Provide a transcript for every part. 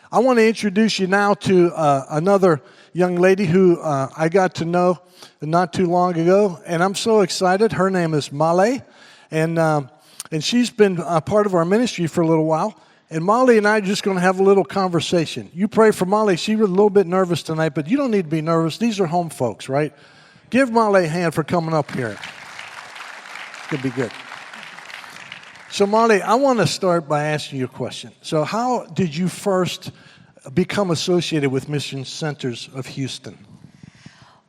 I want to introduce you now to another young lady who I got to know not too long ago, and I'm so excited. Her name is Male, and she's been a part of our ministry for a little while. And Molly and I are just going to have a little conversation. You pray for Molly. She was a little bit nervous tonight, but you don't need to be nervous. These are home folks, right? Give Molly a hand for coming up here. It's going to be good. So, Molly, I want to start by asking you a question. So how did you first become associated with Mission Centers of Houston?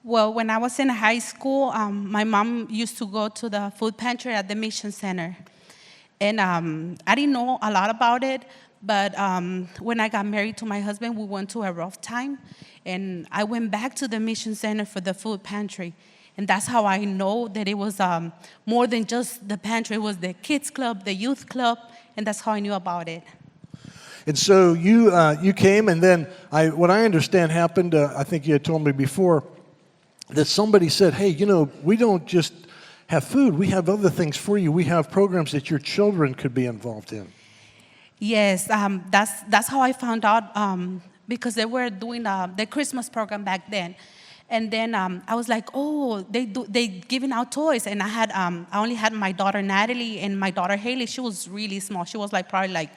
Well, when I was in high school, my mom used to go to the food pantry at the Mission Center. And I didn't know a lot about it, but when I got married to my husband, we went to a rough time. And I went back to the Mission Center for the food pantry. And that's how I know that it was more than just the pantry. It was the kids club, the youth club, and that's how I knew about it. And so you came, and then what I understand happened, I think you had told me before, that somebody said, hey, you know, we don't just have food, we have other things for you. We have programs that your children could be involved in. Yes, that's how I found out, because they were doing the Christmas program back then. And then I was like, oh, they giving out toys. And I only had my daughter Natalie and my daughter Haley. She was really small. She was probably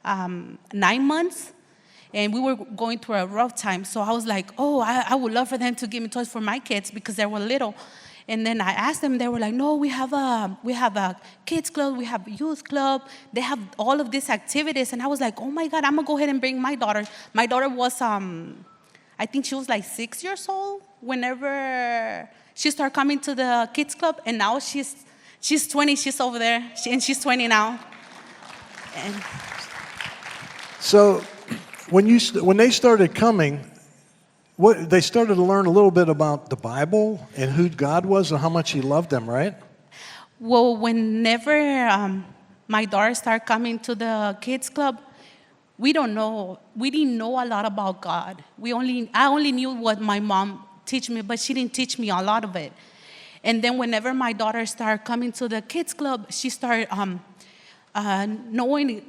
9 months. And we were going through a rough time. So I was like, oh, I would love for them to give me toys for my kids because they were little. And then I asked them, they were like, no, we have a kids club, we have a youth club. They have all of these activities. And I was like, oh my God, I'm gonna go ahead and bring my daughter. My daughter was, I think she was 6 years old whenever she started coming to the kids club. And now she's 20, she's over there, and she's 20 now. And so when they started coming, they started to learn a little bit about the Bible and who God was and how much He loved them, right? Well, whenever my daughter started coming to the kids club, we didn't know a lot about God. I only knew what my mom taught me, but she didn't teach me a lot of it. And then whenever my daughter started coming to the kids club, she started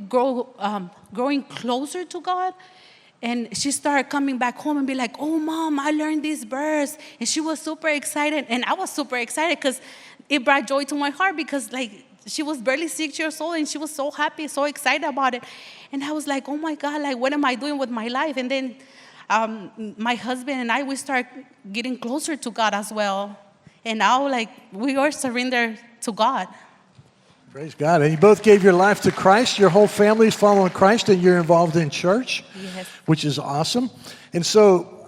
growing closer to God. And she started coming back home and be like, oh, Mom, I learned this verse. And she was super excited. And I was super excited because it brought joy to my heart because, she was barely 6 years old and she was so happy, so excited about it. And I was like, oh, my God, what am I doing with my life? And then my husband and I, we start getting closer to God as well. And now, we are surrendered to God. Praise God. And you both gave your life to Christ. Your whole family is following Christ, and you're involved in church, yes, which is awesome. And so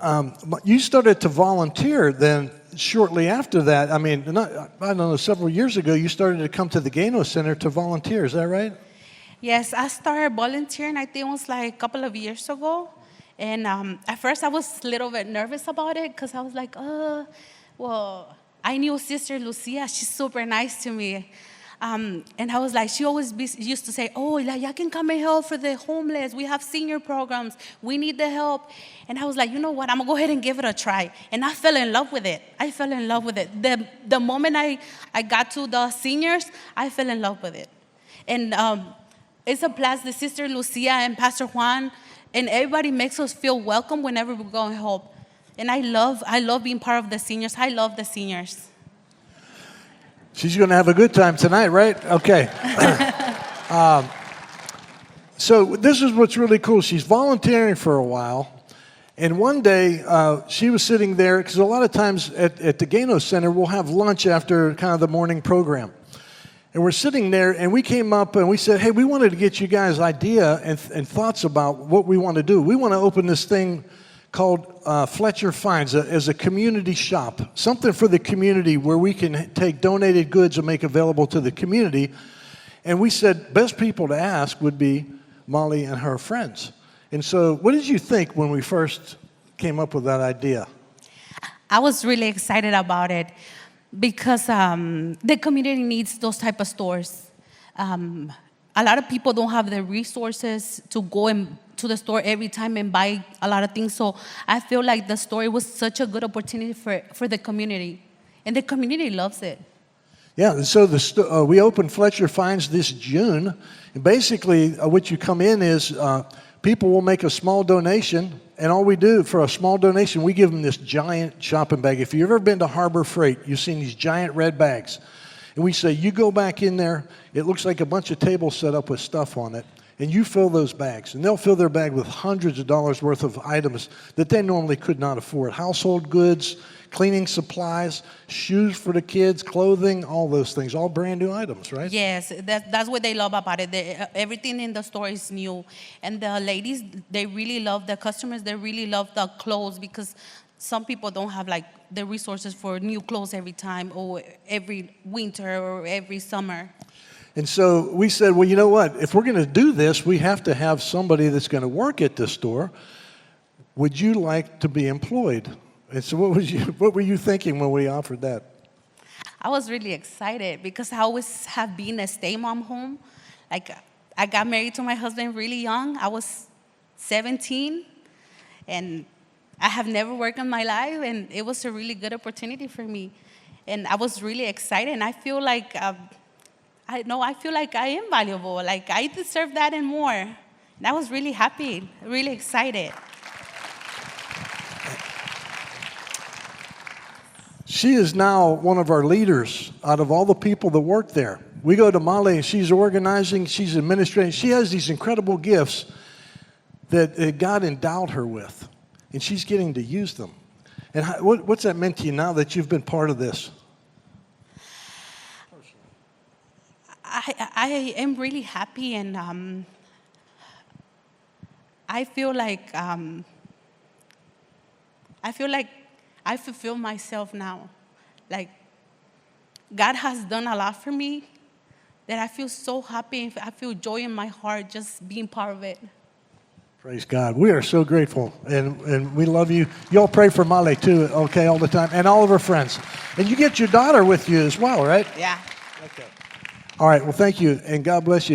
you started to volunteer then shortly after that. I don't know, several years ago, you started to come to the Gano Center to volunteer. Is that right? Yes, I started volunteering, I think it was a couple of years ago. And at first, I was a little bit nervous about it because I was like, well, I knew Sister Lucia. She's super nice to me. And I was like, she always used to say, oh, y'all can come and help for the homeless. We have senior programs. We need the help. And I was like, you know what? I'm going to go ahead and give it a try. And I fell in love with it. The moment I got to the seniors, I fell in love with it. And it's a plus. The Sister Lucia and Pastor Juan and everybody makes us feel welcome whenever we go and help. And I love being part of the seniors. I love the seniors. She's going to have a good time tonight, right? Okay. So this is what's really cool. She's volunteering for a while. And one day, she was sitting there, because a lot of times at the Gano Center, we'll have lunch after kind of the morning program. And we're sitting there, and we came up and we said, hey, we wanted to get you guys' idea and thoughts about what we want to do. We want to open this thing called Fletcher Finds as a community shop, something for the community where we can take donated goods and make available to the community. And we said best people to ask would be Molly and her friends. And so what did you think when we first came up with that idea? I was really excited about it because the community needs those type of stores. A lot of people don't have the resources to go to the store every time and buy a lot of things. So I feel like the store was such a good opportunity for the community. And the community loves it. Yeah, so we opened Fletcher Finds this June. And basically what you come in is people will make a small donation, and all we do for a small donation, we give them this giant shopping bag. If you've ever been to Harbor Freight, you've seen these giant red bags. And we say, you go back in there, it looks like a bunch of tables set up with stuff on it, and you fill those bags. And they'll fill their bag with hundreds of dollars worth of items that they normally could not afford. Household goods, cleaning supplies, shoes for the kids, clothing, all those things, all brand new items, right? Yes, that's what they love about it. Everything in the store is new. And the ladies, they really love, the customers, they really love the clothes, because some people don't have like the resources for new clothes every time, or every winter or every summer. And so we said, well, you know what? If we're going to do this, we have to have somebody that's going to work at this store. Would you like to be employed? And so what were you thinking when we offered that? I was really excited because I always have been a stay mom home. Like, I got married to my husband really young. I was 17, and I have never worked in my life, and it was a really good opportunity for me. And I was really excited, and I feel like I feel like I am valuable. Like, I deserve that and more. And I was really happy, really excited. She is now one of our leaders out of all the people that work there. We go to Male, and she's organizing, she's administrating. She has these incredible gifts that God endowed her with, and she's getting to use them. And what's that meant to you now that you've been part of this? I am really happy, and I feel like I fulfill myself now. Like, God has done a lot for me that I feel so happy, and I feel joy in my heart just being part of it. Praise God. We are so grateful, and we love you. Y'all pray for Male too, okay, all the time, and all of her friends. And you get your daughter with you as well, right? Yeah. Okay. All right, well, thank you, and God bless you.